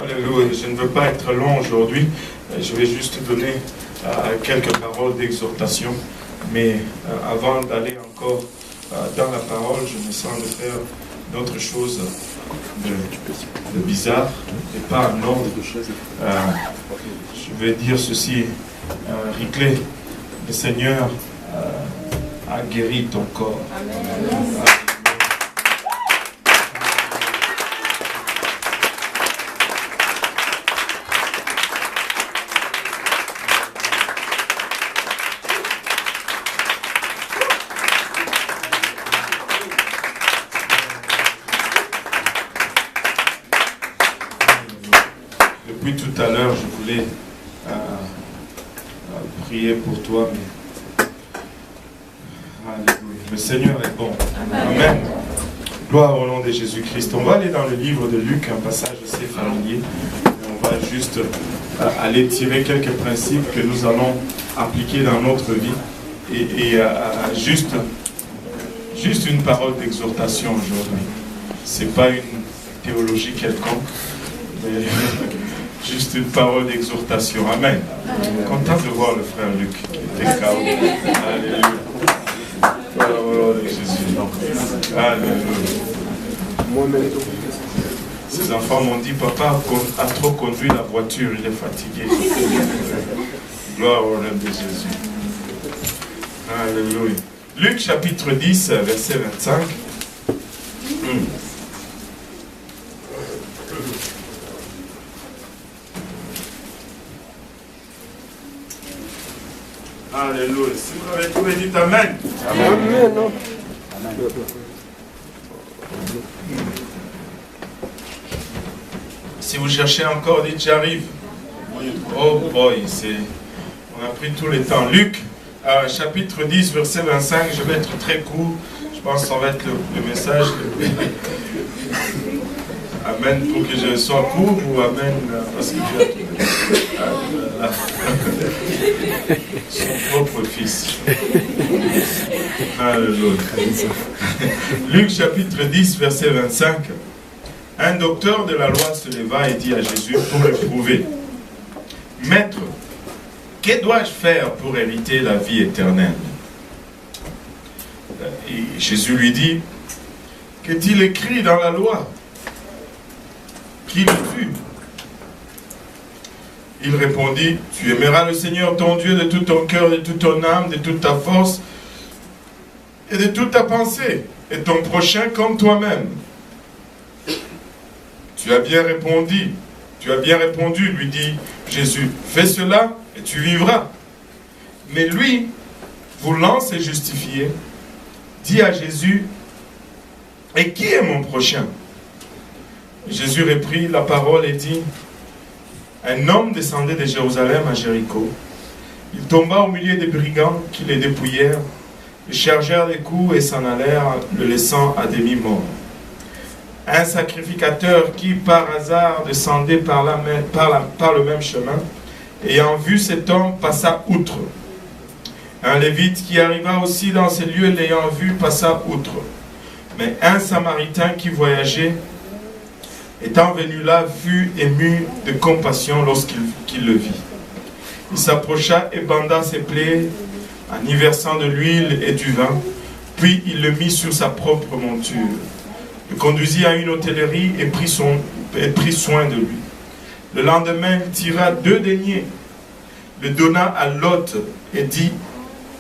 Alléluia. Je ne veux pas être long aujourd'hui. Je vais juste donner quelques paroles d'exhortation. Mais avant d'aller encore dans la parole, je me sens de faire d'autres choses de bizarre et pas en ordre. Je vais dire ceci. Riclé, le Seigneur a guéri ton corps. Amen. Depuis tout à l'heure, je voulais prier pour toi, mais alléluia. Le Seigneur est bon. Amen. Gloire au nom de Jésus-Christ. On va aller dans le livre de Luc, un passage assez familier. On va juste aller tirer quelques principes que nous allons appliquer dans notre vie. Et juste une parole d'exhortation aujourd'hui. Ce n'est pas une théologie quelconque, mais juste une parole d'exhortation. Amen. Content de voir le frère Luc qui était KO. Alléluia. Gloire de Jésus. Alléluia. Ses enfants m'ont dit, papa a trop conduit la voiture, il est fatigué. Gloire au nom de Jésus. Alléluia. Luc chapitre 10, verset 25. Alléluia. Si vous l'avez trouvé, dites Amen. Amen. Si vous cherchez encore, dites j'arrive. Oh boy, on a pris tout le temps. Luc, chapitre 10, verset 25, je vais être très court. Je pense que ça va être le message. Amen pour que je sois court ou Amen parce que son propre fils. Alléluia. Luc chapitre 10, verset 25. Un docteur de la loi se leva et dit à Jésus pour le prouver. Maître, que dois-je faire pour hériter la vie éternelle? Et Jésus lui dit, qu'est-il écrit dans la loi? Qui le fut? Il répondit, tu aimeras le Seigneur ton Dieu de tout ton cœur, de toute ton âme, de toute ta force et de toute ta pensée, et ton prochain comme toi-même. Tu as bien répondu, lui dit Jésus, fais cela et tu vivras. Mais lui, voulant se justifier, dit à Jésus, et qui est mon prochain? Jésus reprit la parole et dit, un homme descendait de Jérusalem à Jéricho. Il tomba au milieu des brigands qui les dépouillèrent, les chargèrent des coups et s'en allèrent, le laissant à demi-mort. Un sacrificateur qui par hasard descendait par le même chemin, ayant vu cet homme, passa outre. Un lévite qui arriva aussi dans ces lieux, l'ayant vu, passa outre. Mais un samaritain qui voyageait, étant venu là, fut ému de compassion lorsqu'il le vit. Il s'approcha et banda ses plaies en y versant de l'huile et du vin, puis il le mit sur sa propre monture. Le conduisit à une hôtellerie et prit soin de lui. Le lendemain, il tira 2 deniers, le donna à l'hôte et dit,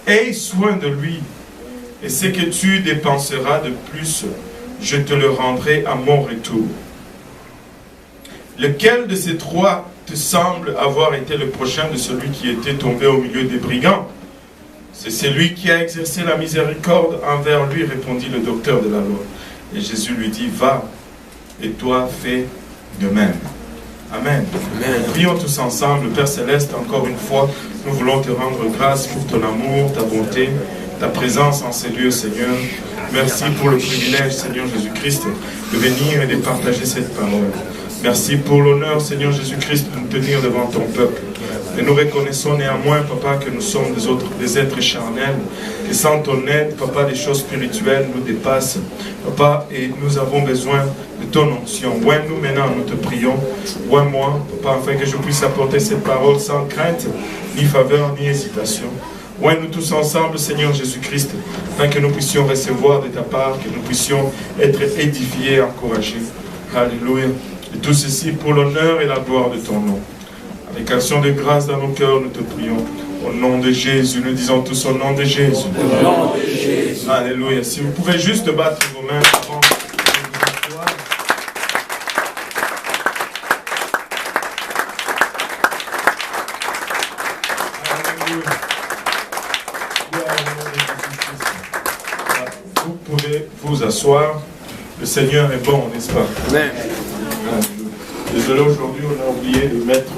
aie soin de lui, et ce que tu dépenseras de plus, je te le rendrai à mon retour. Lequel de ces 3 te semble avoir été le prochain de celui qui était tombé au milieu des brigands? C'est celui qui a exercé la miséricorde envers lui, répondit le docteur de la loi. Et Jésus lui dit, va, et toi fais de même. Amen. Amen. Prions tous ensemble. Père Céleste, encore une fois, nous voulons te rendre grâce pour ton amour, ta bonté, ta présence en ces lieux, Seigneur. Merci pour le privilège, Seigneur Jésus-Christ, de venir et de partager cette parole. Merci pour l'honneur, Seigneur Jésus-Christ, de nous tenir devant ton peuple. Et nous reconnaissons néanmoins, Papa, que nous sommes des êtres charnels. Et sans ton aide, Papa, les choses spirituelles nous dépassent. Papa, et nous avons besoin de ton onction. Oins-nous maintenant, nous te prions. Oins-moi, Papa, afin que je puisse apporter cette parole sans crainte, ni faveur, ni hésitation. Oins-nous tous ensemble, Seigneur Jésus-Christ, afin que nous puissions recevoir de ta part, que nous puissions être édifiés, encouragés. Alléluia. Et tout ceci pour l'honneur et la gloire de ton nom. Avec action de grâce dans nos cœurs, nous te prions. Au nom de Jésus, nous disons tous au nom de Jésus. Au nom de Jésus. Alléluia. Si vous pouvez juste battre vos mains avant de vous asseoir. Alléluia. Vous pouvez vous asseoir. Le Seigneur est bon, n'est-ce pas? Amen. Désolé, aujourd'hui, on a oublié de mettre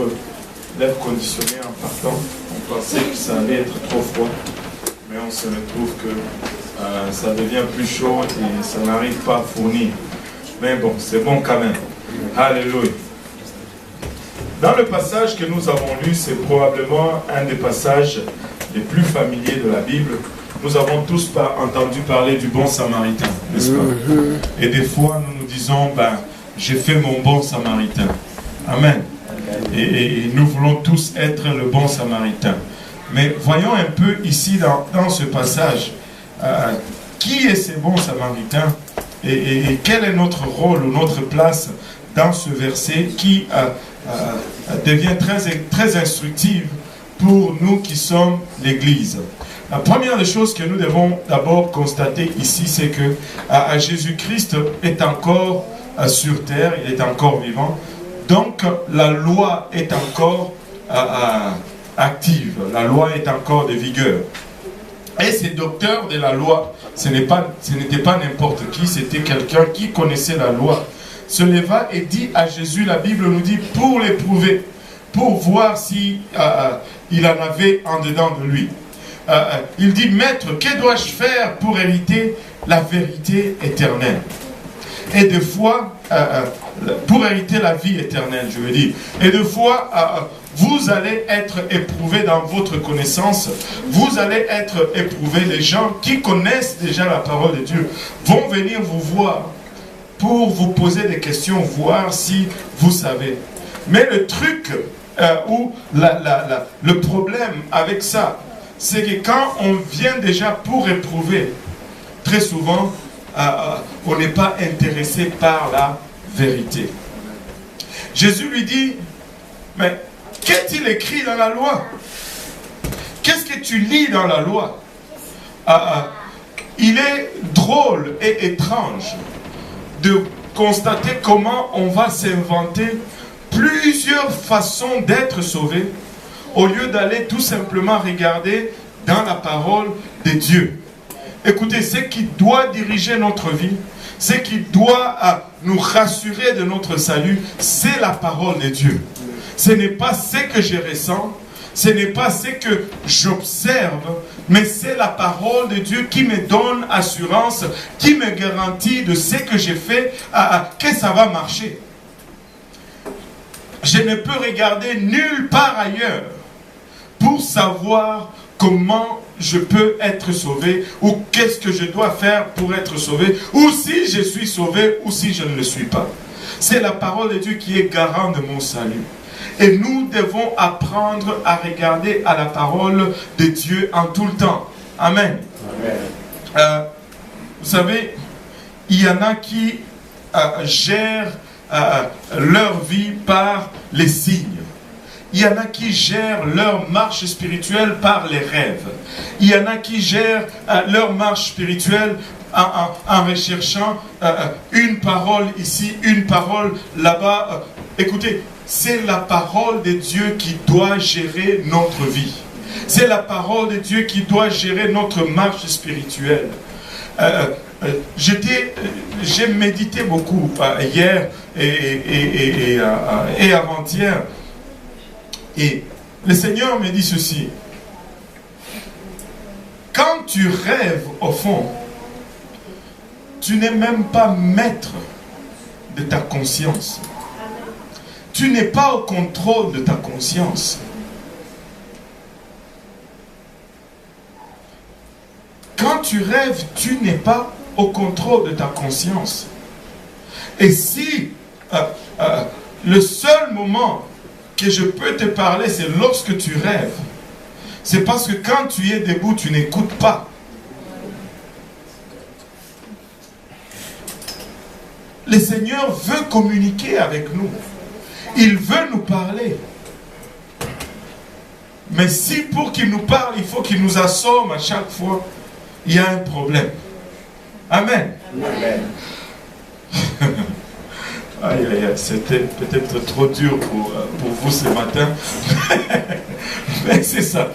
l'air conditionné en partant. On pensait que ça allait être trop froid, mais on se retrouve que ça devient plus chaud et ça n'arrive pas à fournir. Mais bon, c'est bon quand même. Alléluia. Dans le passage que nous avons lu, c'est probablement un des passages les plus familiers de la Bible. Nous avons tous entendu parler du bon samaritain, n'est-ce pas? Et des fois, nous nous disons, j'ai fait mon bon samaritain. Amen. Et nous voulons tous être le bon samaritain. Mais voyons un peu ici dans ce passage, qui est ce bon samaritain et quel est notre rôle ou notre place dans ce verset qui devient très instructive pour nous qui sommes l'Église. La première des choses que nous devons d'abord constater ici, c'est que Jésus-Christ est encore sur terre, il est encore vivant. Donc la loi est encore active, la loi est encore de vigueur. Et ces docteurs de la loi, ce n'était pas n'importe qui, c'était quelqu'un qui connaissait la loi. Se leva et dit à Jésus, la Bible nous dit, pour l'éprouver, pour voir si il en avait en dedans de lui. Il dit, Maître, que dois-je faire pour hériter la vérité éternelle? Et des fois, pour hériter la vie éternelle, je veux dire. Et des fois, vous allez être éprouvé dans votre connaissance. Vous allez être éprouvé. Les gens qui connaissent déjà la parole de Dieu vont venir vous voir pour vous poser des questions, voir si vous savez. Mais le truc ou le problème avec ça, c'est que quand on vient déjà pour éprouver, très souvent, on n'est pas intéressé par la vérité. Jésus lui dit, mais qu'est-il écrit dans la loi? Qu'est-ce que tu lis dans la loi? Il est drôle et étrange de constater comment on va s'inventer plusieurs façons d'être sauvé au lieu d'aller tout simplement regarder dans la parole de Dieu. Écoutez, ce qui doit diriger notre vie, ce qui doit nous rassurer de notre salut, c'est la parole de Dieu. Ce n'est pas ce que je ressens, ce n'est pas ce que j'observe, mais c'est la parole de Dieu qui me donne assurance, qui me garantit de ce que j'ai fait, que ça va marcher. Je ne peux regarder nulle part ailleurs pour savoir comment je peux être sauvé, ou qu'est-ce que je dois faire pour être sauvé, ou si je suis sauvé, ou si je ne le suis pas. C'est la parole de Dieu qui est garant de mon salut. Et nous devons apprendre à regarder à la parole de Dieu en tout le temps. Amen. Amen. Vous savez, il y en a qui gèrent leur vie par les signes. Il y en a qui gèrent leur marche spirituelle par les rêves. Il y en a qui gèrent leur marche spirituelle en recherchant une parole ici, une parole là-bas. Écoutez, c'est la parole de Dieu qui doit gérer notre vie. C'est la parole de Dieu qui doit gérer notre marche spirituelle. J'ai médité beaucoup hier et avant-hier. Et le Seigneur me dit ceci. Quand tu rêves au fond, tu n'es même pas maître de ta conscience. Tu n'es pas au contrôle de ta conscience. tu rêves, tu n'es pas au contrôle de ta conscience. Et si le seul moment que je peux te parler, c'est lorsque tu rêves, c'est parce que quand tu es debout, tu n'écoutes pas. Le Seigneur veut communiquer avec nous. Il veut nous parler. Mais si pour qu'il nous parle, il faut qu'il nous assomme à chaque fois, il y a un problème. Amen. Amen. Aïe, aïe, aïe, c'était peut-être trop dur pour vous ce matin. Mais c'est ça.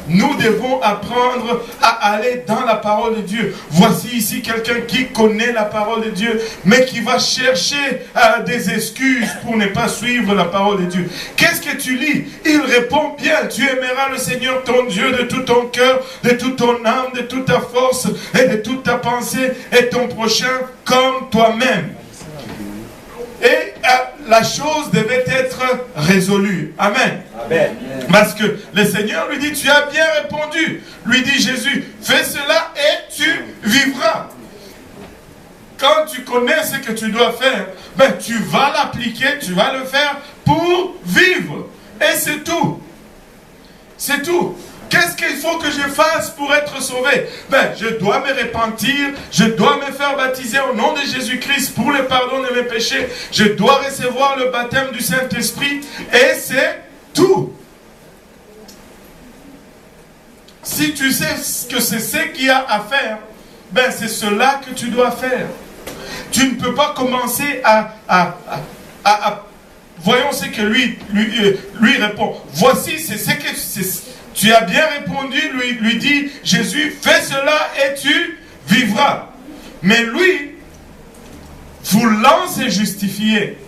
Nous devons apprendre à aller dans la parole de Dieu. Voici ici quelqu'un qui connaît la parole de Dieu, mais qui va chercher des excuses pour ne pas suivre la parole de Dieu. Qu'est-ce que tu lis? Il répond bien. Tu aimeras le Seigneur ton Dieu de tout ton cœur, de toute ton âme, de toute ta force et de toute ta pensée, et ton prochain comme toi-même. Et la chose devait être résolue. Amen. Amen. Parce que le Seigneur lui dit, tu as bien répondu. Lui dit Jésus, fais cela et tu vivras. Quand tu connais ce que tu dois faire, ben, tu vas l'appliquer, tu vas le faire pour vivre. Et c'est tout. C'est tout. Qu'est-ce qu'il faut que je fasse pour être sauvé? Ben, je dois me repentir, je dois me faire baptiser au nom de Jésus-Christ pour le pardon de mes péchés, je dois recevoir le baptême du Saint-Esprit, et c'est tout. Si tu sais que c'est ce qu'il y a à faire, ben c'est cela que tu dois faire. Tu ne peux pas commencer voyons ce que lui répond. Voici, c'est ce que... Tu as bien répondu, lui dit Jésus, fais cela et tu vivras. Mais lui, voulant se justifier,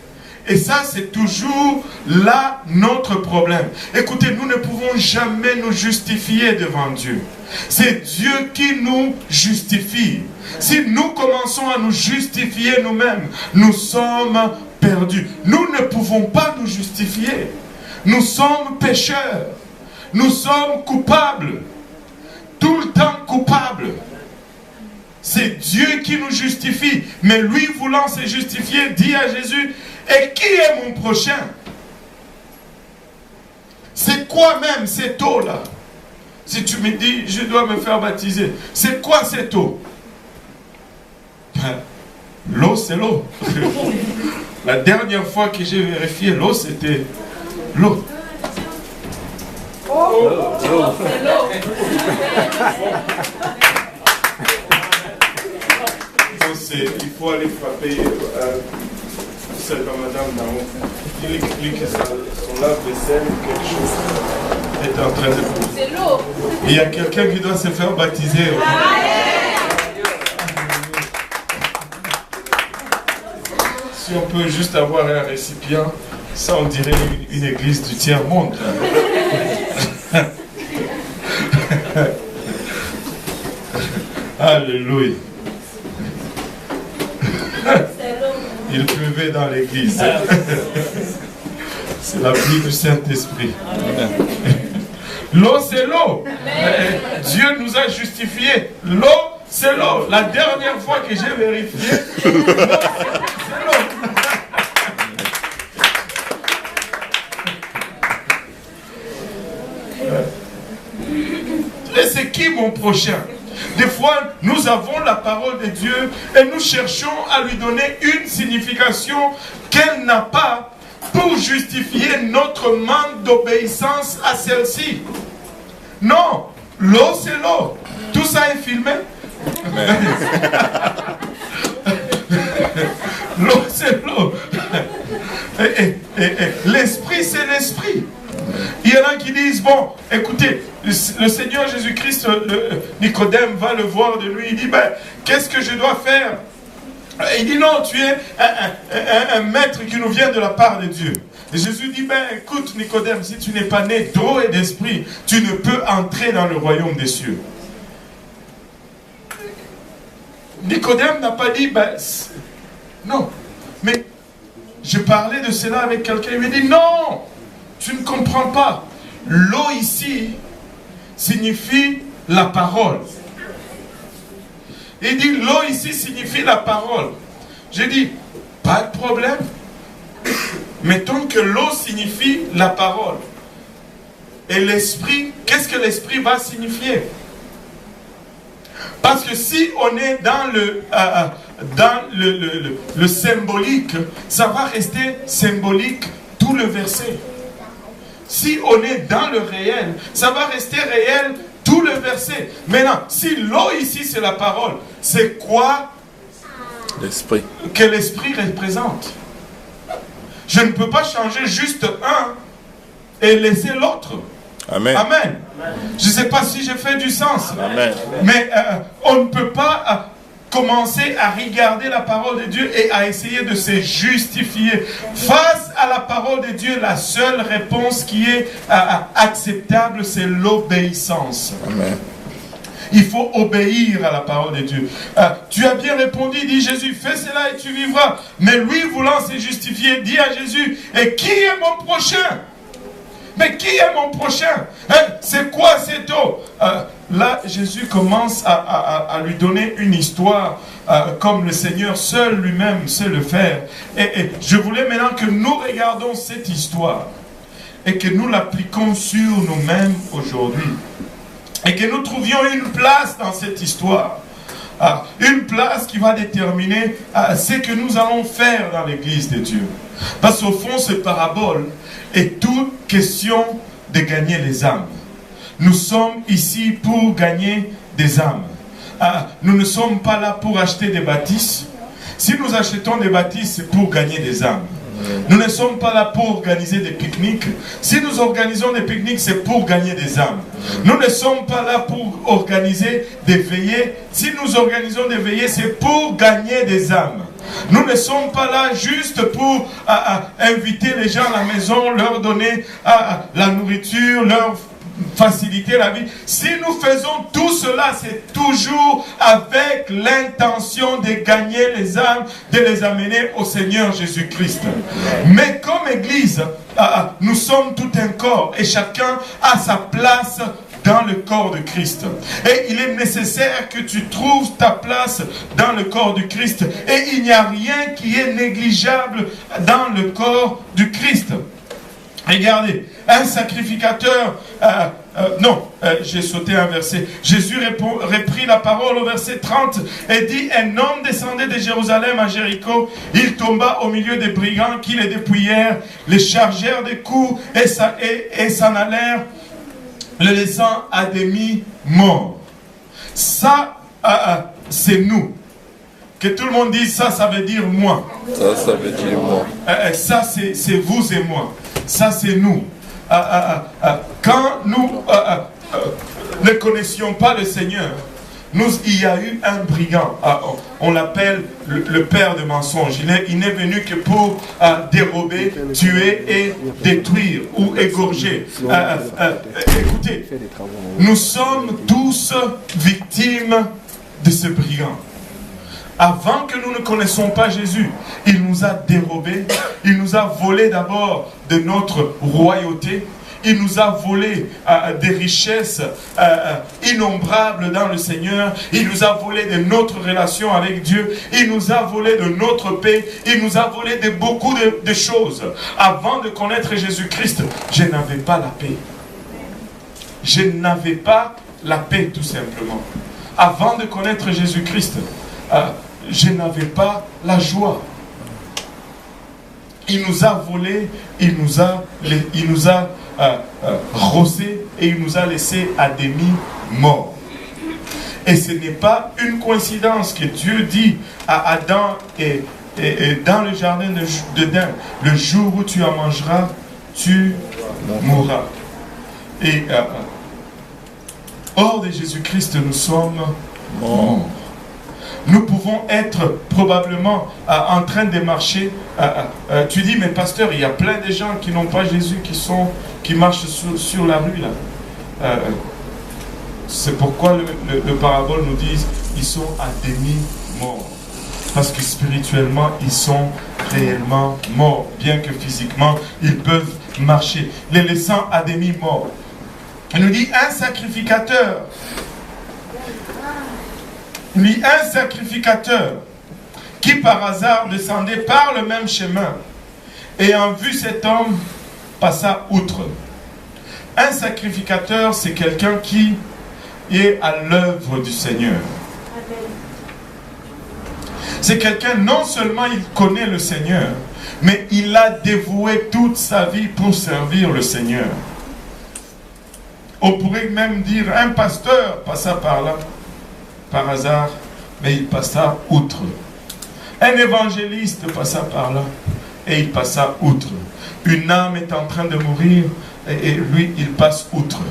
et ça c'est toujours là notre problème. Écoutez, nous ne pouvons jamais nous justifier devant Dieu. C'est Dieu qui nous justifie. Si nous commençons à nous justifier nous-mêmes, nous sommes perdus. Nous ne pouvons pas nous justifier. Nous sommes pécheurs. Nous sommes coupables, tout le temps coupables. C'est Dieu qui nous justifie. Mais lui, voulant se justifier, dit à Jésus, et qui est mon prochain? C'est quoi même cette eau-là? Si tu me dis, je dois me faire baptiser, c'est quoi cette eau? Ben, l'eau, c'est l'eau. La dernière fois que j'ai vérifié l'eau, c'était l'eau. Oh, c'est l'eau. Il faut aller frapper celle de madame d'Aron. Il explique que son lave-vaisselle ou quelque chose est en train de pousser. C'est l'eau. Il y a quelqu'un qui doit se faire baptiser. Si on peut juste avoir un récipient, ça on dirait une église du tiers-monde. Alléluia. Il pleuvait dans l'église. C'est la pluie du Saint-Esprit. L'eau, c'est l'eau. Dieu nous a justifiés. L'eau, c'est l'eau. La dernière fois que j'ai vérifié, c'est l'eau. Et c'est qui mon prochain? Des fois, nous avons la parole de Dieu et nous cherchons à lui donner une signification qu'elle n'a pas pour justifier notre manque d'obéissance à celle-ci. Non, l'eau c'est l'eau. Tout ça est filmé. L'eau c'est l'eau. L'esprit c'est l'esprit. Il y en a qui disent, bon, écoutez, le Seigneur Jésus-Christ, Nicodème va le voir de lui, il dit, ben, qu'est-ce que je dois faire? Il dit, non, tu es un maître qui nous vient de la part de Dieu. Et Jésus dit, ben, écoute, Nicodème, si tu n'es pas né d'eau et d'esprit, tu ne peux entrer dans le royaume des cieux. Nicodème n'a pas dit, ben, non, mais je parlais de cela avec quelqu'un, il m'a dit, non! Tu ne comprends pas. L'eau ici signifie la parole. Il dit, l'eau ici signifie la parole. J'ai dit, pas de problème. Mettons que l'eau signifie la parole. Et l'esprit, qu'est-ce que l'esprit va signifier? Parce que si on est dans le symbolique, ça va rester symbolique tout le verset. Si on est dans le réel, ça va rester réel tout le verset. Maintenant, si l'eau ici c'est la parole, c'est quoi l'esprit que l'esprit représente? Je ne peux pas changer juste un et laisser l'autre. Amen. Amen. Je ne sais pas si j'ai fait du sens. Amen. Mais on ne peut pas commencer à regarder la parole de Dieu et à essayer de se justifier. Face à la parole de Dieu, la seule réponse qui est acceptable, c'est l'obéissance. Amen. Il faut obéir à la parole de Dieu. Tu as bien répondu, dit Jésus, fais cela et tu vivras. Mais lui, voulant se justifier, dit à Jésus, et qui est mon prochain? Mais qui est mon prochain? C'est quoi cette eau? Là, Jésus commence à lui donner une histoire comme le Seigneur seul lui-même sait le faire. Et je voulais maintenant que nous regardons cette histoire et que nous l'appliquons sur nous-mêmes aujourd'hui. Et que nous trouvions une place dans cette histoire. Une place qui va déterminer ce que nous allons faire dans l'église de Dieu. Parce qu'au fond, cette parabole est toute question de gagner les âmes. Nous sommes ici pour gagner des âmes. Nous ne sommes pas là pour acheter des bâtisses. Si nous achetons des bâtisses, c'est pour gagner des âmes. Nous ne sommes pas là pour organiser des pique-niques. Si nous organisons des pique-niques, c'est pour gagner des âmes. Nous ne sommes pas là pour organiser des veillées. Si nous organisons des veillées, c'est pour gagner des âmes. Nous ne sommes pas là juste pour inviter les gens à la maison, leur donner la nourriture, leur faciliter la vie. Si nous faisons tout cela, c'est toujours avec l'intention de gagner les âmes, de les amener au Seigneur Jésus-Christ. Mais comme Église, nous sommes tout un corps et chacun a sa place dans le corps de Christ. Et il est nécessaire que tu trouves ta place dans le corps du Christ. Et il n'y a rien qui est négligeable dans le corps du Christ. Regardez, un sacrificateur, j'ai sauté un verset. Jésus reprit la parole au verset 30 et dit, un homme descendait de Jérusalem à Jéricho, il tomba au milieu des brigands qui les dépouillèrent, les chargèrent des coups et s'en allèrent, le laissant à demi mort. Ça, c'est nous. Que tout le monde dise ça, ça veut dire moi. Ça veut dire moi. Ça, c'est vous et moi. Ça, c'est nous. Quand nous ne connaissions pas le Seigneur, il y a eu un brigand. On l'appelle le père de mensonges. Il n'est venu que pour dérober, tuer et détruire ou égorger. Écoutez, nous sommes tous victimes de ce brigand. Avant que nous ne connaissions pas Jésus, il nous a dérobés, il nous a volé d'abord de notre royauté, il nous a volé des richesses innombrables dans le Seigneur, il nous a volé de notre relation avec Dieu, il nous a volé de notre paix, il nous a volé de beaucoup de choses. Avant de connaître Jésus-Christ, je n'avais pas la paix. Je n'avais pas la paix tout simplement. Avant de connaître Jésus-Christ, je n'avais pas la joie. Il nous a volé, il nous a rossé et il nous a laissé à demi morts. Et ce n'est pas une coïncidence que Dieu dit à Adam et dans le jardin d'Éden, le jour où tu en mangeras, tu mourras. Et hors de Jésus-Christ, nous sommes morts. Nous pouvons être probablement en train de marcher. Tu dis, mais pasteur, il y a plein de gens qui n'ont pas Jésus, qui marchent sur la rue là. C'est pourquoi le parabole nous dit, ils sont à demi morts. Parce que spirituellement, ils sont réellement morts. Bien que physiquement, ils peuvent marcher. Les laissant à demi morts. Il nous dit, un sacrificateur ni un sacrificateur qui par hasard descendait par le même chemin, ayant vu cet homme, passa outre. Un sacrificateur, c'est quelqu'un qui est à l'œuvre du Seigneur. C'est quelqu'un, non seulement il connaît le Seigneur, mais il a dévoué toute sa vie pour servir le Seigneur. On pourrait même dire, un pasteur passa par là, par hasard, mais il passa outre. Un évangéliste passa par là, et il passa outre. Une âme est en train de mourir, et lui, il passe outre.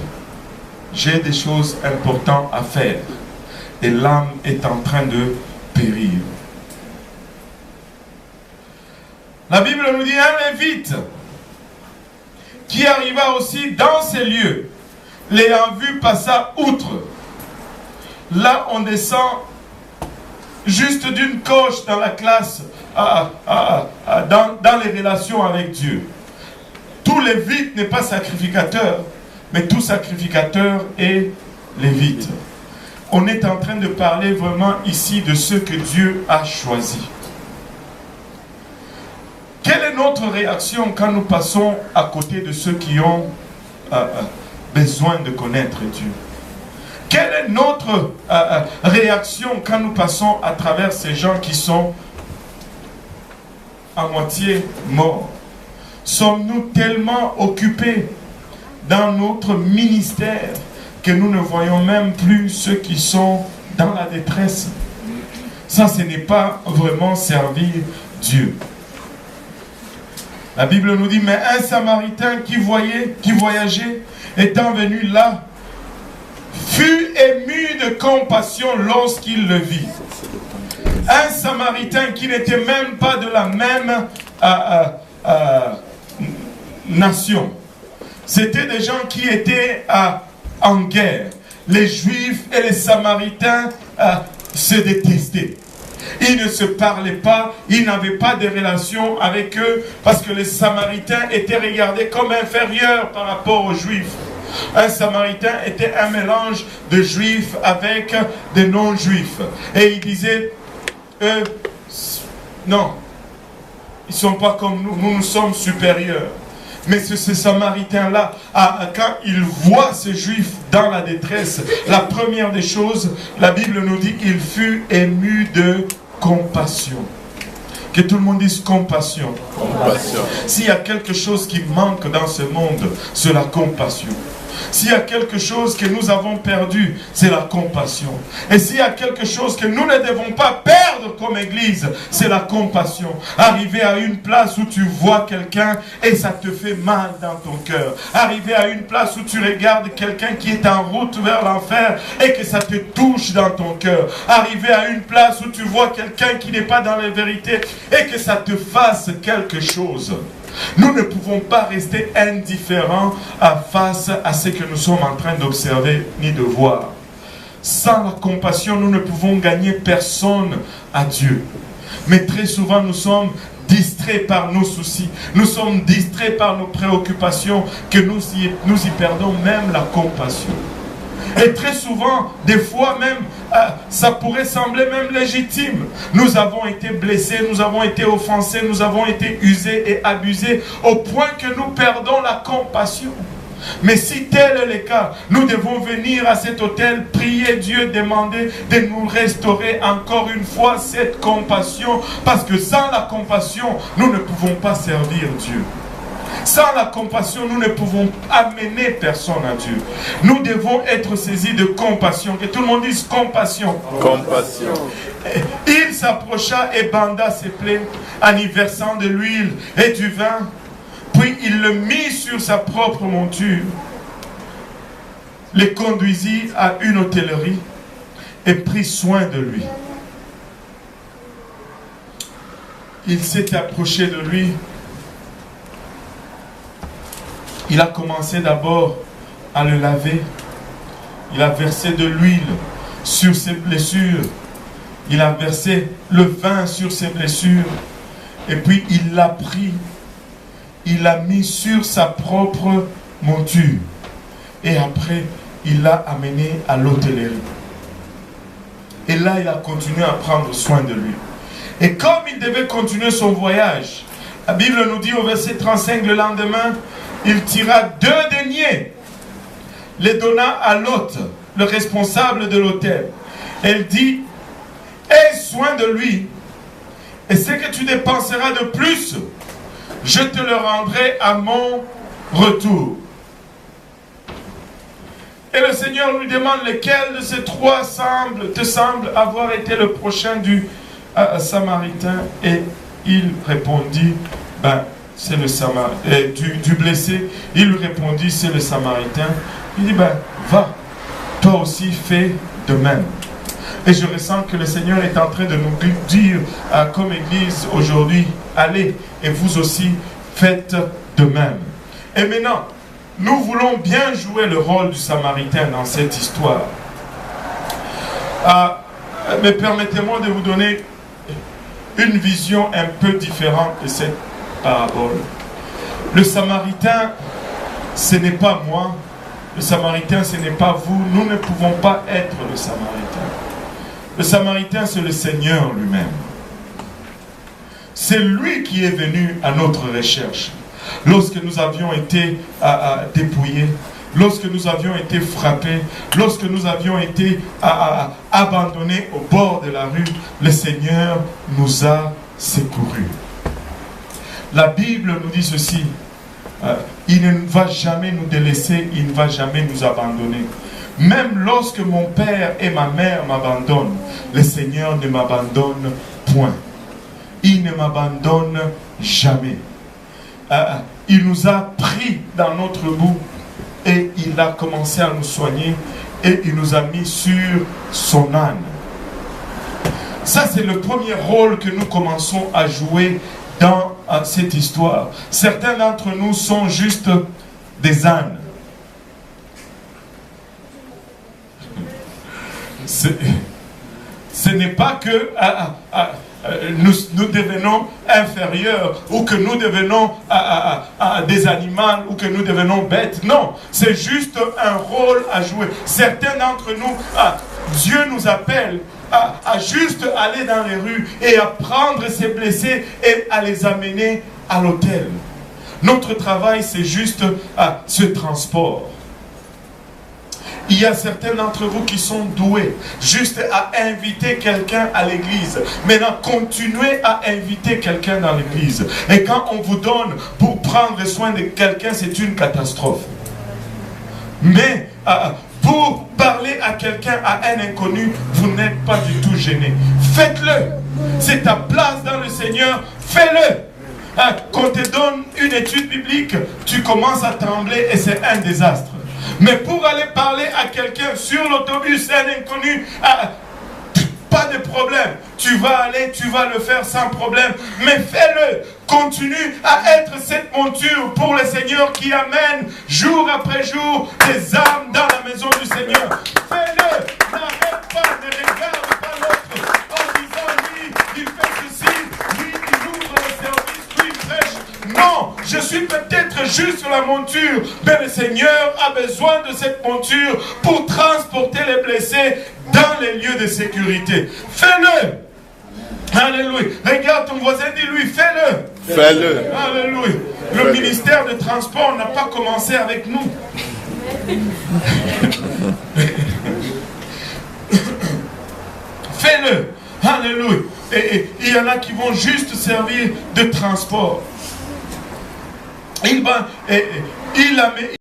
J'ai des choses importantes à faire, et l'âme est en train de périr. La Bible nous dit un lévite qui arriva aussi dans ces lieux, l'ayant vu passa outre. Là, on descend juste d'une coche dans la classe, dans les relations avec Dieu. Tout lévite n'est pas sacrificateur, mais tout sacrificateur est lévite. On est en train de parler vraiment ici de ce que Dieu a choisi. Quelle est notre réaction quand nous passons à côté de ceux qui ont besoin de connaître Dieu? Quelle est notre réaction quand nous passons à travers ces gens qui sont à moitié morts? Sommes-nous tellement occupés dans notre ministère que nous ne voyons même plus ceux qui sont dans la détresse? Ça, ce n'est pas vraiment servir Dieu. La Bible nous dit, mais un Samaritain qui voyageait, étant venu là, fut ému de compassion lorsqu'il le vit. Un Samaritain qui n'était même pas de la même nation. C'était des gens qui étaient en guerre. Les Juifs et les Samaritains se détestaient. Ils ne se parlaient pas, ils n'avaient pas de relation avec eux parce que les Samaritains étaient regardés comme inférieurs par rapport aux Juifs. Un Samaritain était un mélange de Juifs avec des non-Juifs. Et il disait, non, ils ne sont pas comme nous, nous sommes supérieurs. Mais ce Samaritain-là, quand il voit ces Juifs dans la détresse, la première des choses, la Bible nous dit qu'il fut ému de compassion. Que tout le monde dise compassion. Compassion. S'il y a quelque chose qui manque dans ce monde, c'est la compassion. S'il y a quelque chose que nous avons perdu, c'est la compassion. Et s'il y a quelque chose que nous ne devons pas perdre comme église, c'est la compassion. Arriver à une place où tu vois quelqu'un et ça te fait mal dans ton cœur. Arriver à une place où tu regardes quelqu'un qui est en route vers l'enfer et que ça te touche dans ton cœur. Arriver à une place où tu vois quelqu'un qui n'est pas dans la vérité et que ça te fasse quelque chose. Nous ne pouvons pas rester indifférents face à ce que nous sommes en train d'observer ni de voir. Sans la compassion, nous ne pouvons gagner personne à Dieu. Mais très souvent, nous sommes distraits par nos soucis. Nous sommes distraits par nos préoccupations que nous y perdons même la compassion. Et très souvent, des fois même, ça pourrait sembler même légitime. Nous avons été blessés, nous avons été offensés, nous avons été usés et abusés au point que nous perdons la compassion. Mais si tel est le cas, nous devons venir à cet autel, prier Dieu, demander de nous restaurer encore une fois cette compassion. Parce que sans la compassion, nous ne pouvons pas servir Dieu. Sans la compassion, nous ne pouvons amener personne à Dieu. Nous devons être saisis de compassion. Que tout le monde dise compassion. Compassion. Il s'approcha et banda ses plaies en y versant de l'huile et du vin. Puis il le mit sur sa propre monture. Le conduisit à une hôtellerie et prit soin de lui. Il s'est approché de lui. Il a commencé d'abord à le laver. Il a versé de l'huile sur ses blessures. Il a versé le vin sur ses blessures. Et puis il l'a pris. Il l'a mis sur sa propre monture. Et après, il l'a amené à l'hôtellerie. Et là, il a continué à prendre soin de lui. Et comme il devait continuer son voyage, la Bible nous dit au verset 35, le lendemain, il tira 2 deniers, les donna à l'hôte, le responsable de l'hôtel. Elle dit, aie soin de lui, et ce que tu dépenseras de plus, je te le rendrai à mon retour. Et le Seigneur lui demande lequel de ces 3 te semble avoir été le prochain du Samaritain. Et il répondit, c'est le Samaritain. Du blessé, il lui répondit, c'est le Samaritain. Il dit, va, toi aussi fais de même. Et je ressens que le Seigneur est en train de nous dire, comme Église aujourd'hui, allez, et vous aussi, faites de même. Et maintenant, nous voulons bien jouer le rôle du Samaritain dans cette histoire. Mais permettez-moi de vous donner une vision un peu différente de cette parabole. Le Samaritain, ce n'est pas moi. Le Samaritain, ce n'est pas vous. Nous ne pouvons pas être le Samaritain. Le Samaritain, c'est le Seigneur lui-même. C'est lui qui est venu à notre recherche. Lorsque nous avions été dépouillés, lorsque nous avions été frappés, lorsque nous avions été abandonnés au bord de la rue, le Seigneur nous a secourus. La Bible nous dit ceci, il ne va jamais nous délaisser, il ne va jamais nous abandonner. Même lorsque mon père et ma mère m'abandonnent, le Seigneur ne m'abandonne point. Il ne m'abandonne jamais. Il nous a pris dans notre bout et il a commencé à nous soigner et il nous a mis sur son âne. Ça, c'est le premier rôle que nous commençons à jouer dans cette histoire. Certains d'entre nous sont juste des ânes. Ce n'est pas que nous devenons inférieurs ou que nous devenons des animaux ou que nous devenons bêtes. Non, c'est juste un rôle à jouer. Certains d'entre nous, Dieu nous appelle à juste aller dans les rues et à prendre ces blessés et à les amener à l'hôtel. Notre travail, c'est juste ce transport. Il y a certains d'entre vous qui sont doués juste à inviter quelqu'un à l'église. Maintenant, continuez à inviter quelqu'un dans l'église. Et quand on vous donne pour prendre soin de quelqu'un, c'est une catastrophe. Mais pour parler à quelqu'un, à un inconnu, vous n'êtes pas du tout gêné. Faites-le. C'est ta place dans le Seigneur. Fais-le. Quand on te donne une étude biblique, tu commences à trembler et c'est un désastre. Mais pour aller parler à quelqu'un sur l'autobus, un inconnu, pas de problème. Tu vas aller, tu vas le faire sans problème. Mais fais-le. Continue à être cette monture pour le Seigneur qui amène jour après jour des âmes dans la maison du Seigneur. Fais-le. N'arrête pas, ne regarde pas l'autre en disant oui, il fait ceci, oui, il ouvre le service, oui, il prêche. Non, je suis peut-être juste sur la monture, mais le Seigneur a besoin de cette monture pour transporter les blessés dans les lieux de sécurité. Fais-le. Alléluia. Regarde ton voisin, dis-lui, fais-le. Fais-le. Alléluia. Le ministère de transport n'a pas commencé avec nous. Fais-le. Alléluia. Et il y en a qui vont juste servir de transport. Il a